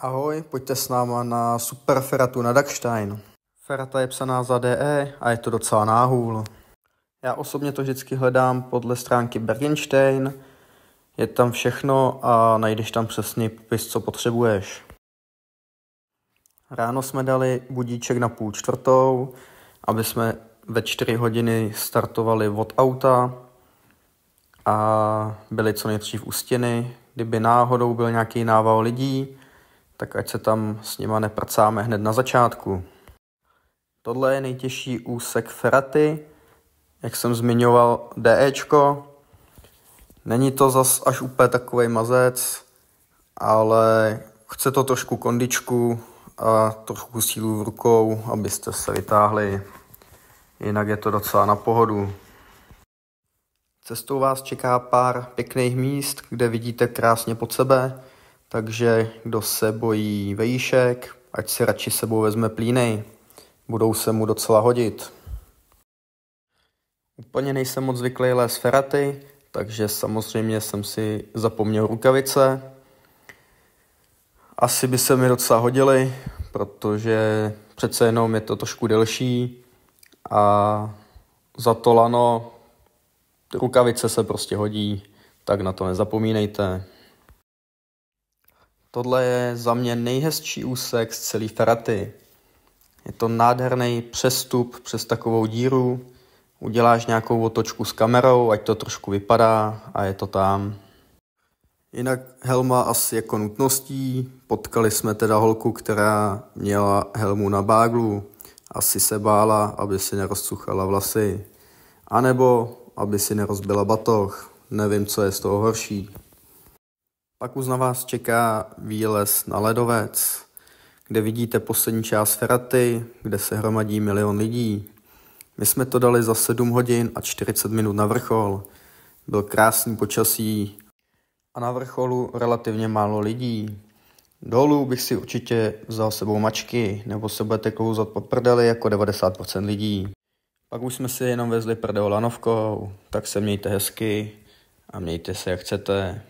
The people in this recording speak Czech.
Ahoj, pojďte s náma na super feratu na Dachstein. Ferata je psaná za DE a je to docela náhůl. Já osobně to vždycky hledám podle stránky Bergenstein. Je tam všechno a najdeš tam přesný popis, co potřebuješ. Ráno jsme dali budíček na 3:30, aby jsme ve 4 hodiny startovali od auta a byli co nejdřív u stěny. Kdyby náhodou byl nějaký nával lidí, tak ať se tam s nima nepracáme hned na začátku. Tohle je nejtěžší úsek feraty, jak jsem zmiňoval, DEčko. Není to zas až úplně takovej mazec, ale chce to trošku kondičku a trošku sílu v rukou, abyste se vytáhli. Jinak je to docela na pohodu. Cestou vás čeká pár pěkných míst, kde vidíte krásně pod sebe, takže kdo se bojí vejšek, ať si radši sebou vezme plíny. Budou se mu docela hodit. Úplně nejsem moc zvyklý lézt feraty, takže samozřejmě jsem si zapomněl rukavice. Asi by se mi docela hodily, protože přece jenom je to trošku delší a za to lano rukavice se prostě hodí, tak na to nezapomínejte. Tohle je za mě nejhezčí úsek z celé feraty. Je to nádherný přestup přes takovou díru, uděláš nějakou otočku s kamerou, ať to trošku vypadá a je to tam. Jinak helma asi jako nutností, potkali jsme teda holku, která měla helmu na báglu, asi se bála, aby si nerozcuchala vlasy, anebo aby si nerozbila batoh, nevím, co je z toho horší. Pak už na vás čeká výlez na ledovec, kde vidíte poslední část feraty, kde se hromadí 1 000 000 lidí. My jsme to dali za 7 hodin a 40 minut na vrchol. Byl krásný počasí a na vrcholu relativně málo lidí. Dolů bych si určitě vzal sebou mačky, nebo se budete klouzat po prdeli jako 90% lidí. Pak už jsme si jenom vezli prdel lanovkou, tak se mějte hezky a mějte se jak chcete.